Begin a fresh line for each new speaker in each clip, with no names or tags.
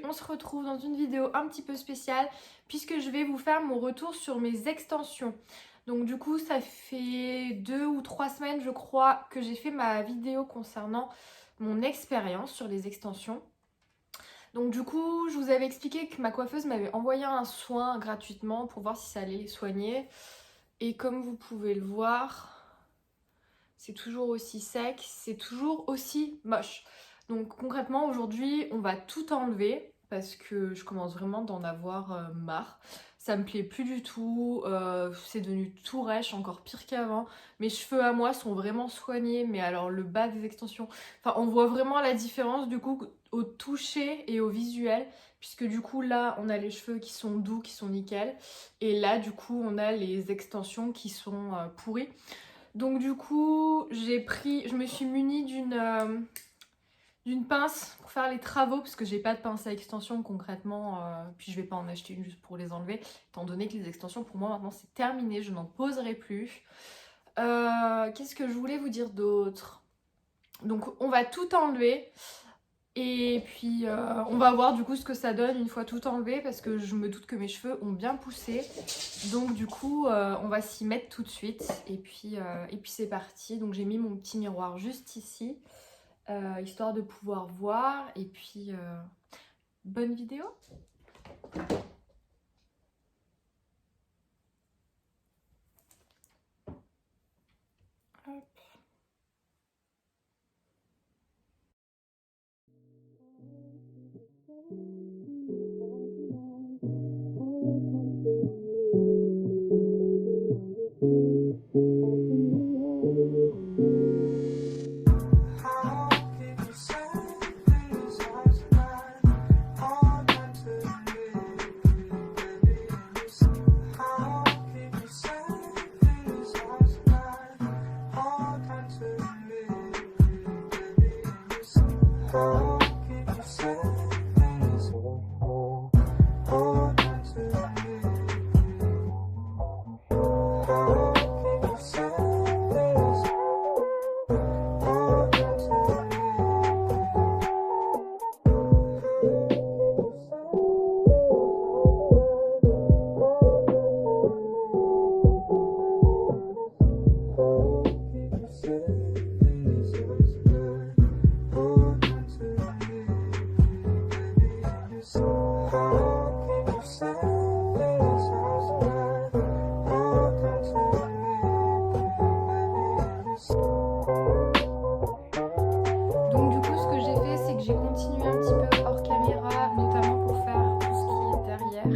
on se retrouve dans une vidéo un petit peu spéciale puisque je vais vous faire mon retour sur mes extensions. Donc du coup ça fait 2 ou 3 semaines je crois que j'ai fait ma vidéo concernant mon expérience sur les extensions. Donc du coup je vous avais expliqué que ma coiffeuse m'avait envoyé un soin gratuitement pour voir si ça allait les soigner. Et comme vous pouvez le voir, c'est toujours aussi sec, c'est toujours aussi moche. Donc concrètement aujourd'hui on va tout enlever parce que je commence vraiment d'en avoir marre. Ça me plaît plus du tout, c'est devenu tout rêche, encore pire qu'avant. Mes cheveux à moi sont vraiment soignés, mais alors le bas des extensions, enfin on voit vraiment la différence du coup au toucher et au visuel. Puisque du coup là on a les cheveux qui sont doux, qui sont nickel. Et là du coup on a les extensions qui sont pourries. Donc du coup, je me suis munie d'une pince pour faire les travaux parce que j'ai pas de pince à extension concrètement, puis je vais pas en acheter une juste pour les enlever, étant donné que les extensions pour moi maintenant c'est terminé, je n'en poserai plus. Qu'est-ce que je voulais vous dire d'autre? Donc on va tout enlever. Et puis on va voir du coup ce que ça donne une fois tout enlevé parce que je me doute que mes cheveux ont bien poussé. Donc du coup on va s'y mettre tout de suite et puis c'est parti. Donc j'ai mis mon petit miroir juste ici histoire de pouvoir voir et puis bonne vidéo. Hop. Donc du coup ce que j'ai fait c'est que j'ai continué un petit peu hors caméra, notamment pour faire tout ce qui est derrière.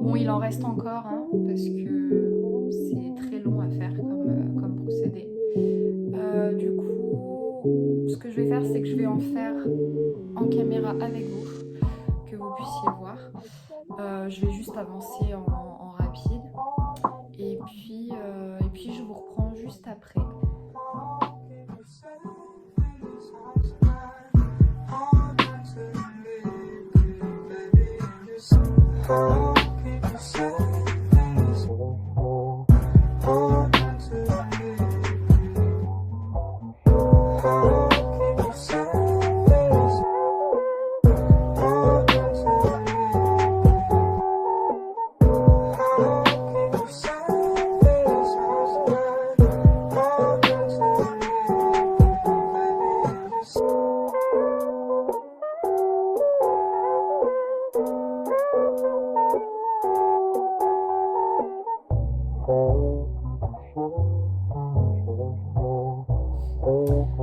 Bon il en reste encore hein, parce que c'est très long à faire comme procédé. Du coup ce que je vais faire c'est que je vais en faire en caméra avec vous, que vous puissiez voir. Je vais juste avancer en rapide et puis je vous reprends juste après.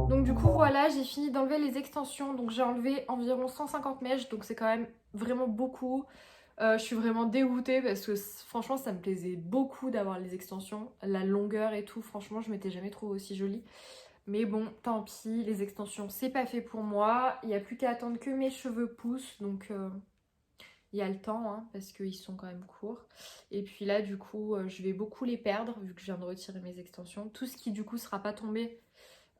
Donc du coup voilà, j'ai fini d'enlever les extensions. Donc j'ai enlevé environ 150 mèches, donc c'est quand même vraiment beaucoup. Je suis vraiment dégoûtée parce que franchement ça me plaisait beaucoup d'avoir les extensions. La longueur et tout, franchement je m'étais jamais trouvée aussi jolie. Mais bon, tant pis, les extensions c'est pas fait pour moi. Il n'y a plus qu'à attendre que mes cheveux poussent, donc il y a le temps hein, parce qu'ils sont quand même courts. Et puis là du coup je vais beaucoup les perdre vu que je viens de retirer mes extensions. Tout ce qui du coup sera pas tombé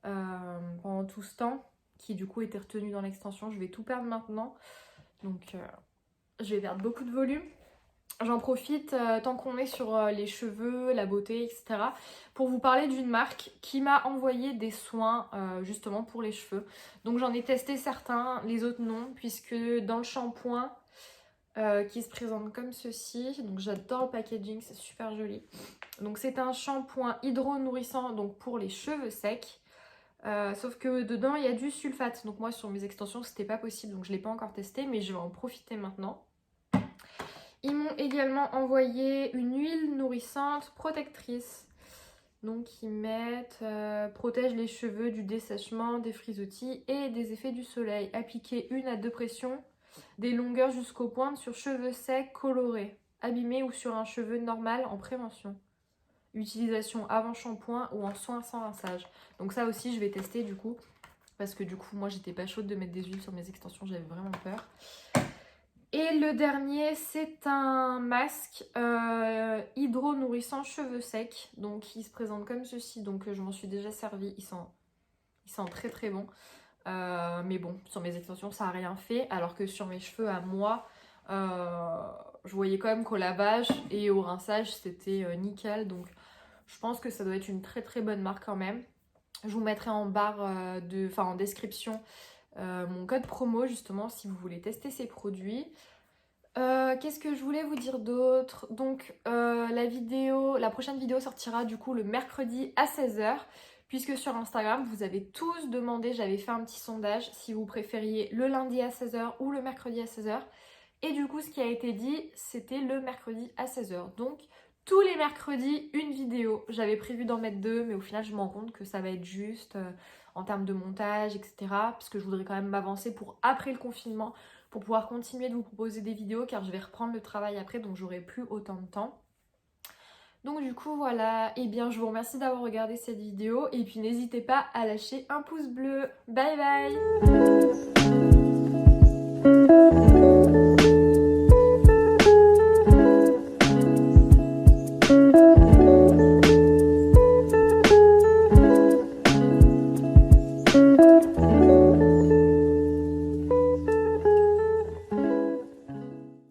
pendant tout ce temps, qui du coup était retenu dans l'extension, je vais tout perdre maintenant. Donc je vais perdre beaucoup de volume. J'en profite tant qu'on est sur les cheveux, la beauté, etc. pour vous parler d'une marque qui m'a envoyé des soins justement pour les cheveux. Donc j'en ai testé certains, les autres non, puisque dans le shampoing, qui se présente comme ceci. Donc j'adore le packaging, c'est super joli. Donc c'est un shampoing hydro-nourrissant donc pour les cheveux secs. Sauf que dedans il y a du sulfate. Donc moi sur mes extensions c'était pas possible, donc je l'ai pas encore testé, mais je vais en profiter maintenant. Ils m'ont également envoyé une huile nourrissante protectrice. Donc ils mettent protège les cheveux du dessèchement, des frisottis et des effets du soleil. Appliquer 1 à 2 pressions des longueurs jusqu'aux pointes sur cheveux secs colorés, abîmés ou sur un cheveu normal en prévention. Utilisation avant shampoing ou en soin sans rinçage. Donc ça aussi je vais tester du coup. Parce que du coup moi j'étais pas chaude de mettre des huiles sur mes extensions, j'avais vraiment peur. Et le dernier c'est un masque hydro nourrissant cheveux secs. Donc il se présente comme ceci, donc je m'en suis déjà servi, il sent très très bon. Mais bon, sur mes extensions ça a rien fait, alors que sur mes cheveux à moi, je voyais quand même qu'au lavage et au rinçage c'était nickel. Donc je pense que ça doit être une très très bonne marque quand même. Je vous mettrai en barre en description mon code promo justement si vous voulez tester ces produits. Qu'est-ce que je voulais vous dire d'autre? Donc la prochaine vidéo sortira du coup le mercredi à 16h. Puisque sur Instagram, vous avez tous demandé, j'avais fait un petit sondage, si vous préfériez le lundi à 16h ou le mercredi à 16h. Et du coup, ce qui a été dit, c'était le mercredi à 16h. Donc, tous les mercredis, une vidéo. J'avais prévu d'en mettre 2, mais au final, je me rends compte que ça va être juste en termes de montage, etc. Parce que je voudrais quand même m'avancer pour après le confinement, pour pouvoir continuer de vous proposer des vidéos, car je vais reprendre le travail après, donc j'aurai plus autant de temps. Donc du coup voilà, et bien je vous remercie d'avoir regardé cette vidéo et puis n'hésitez pas à lâcher un pouce bleu. Bye bye.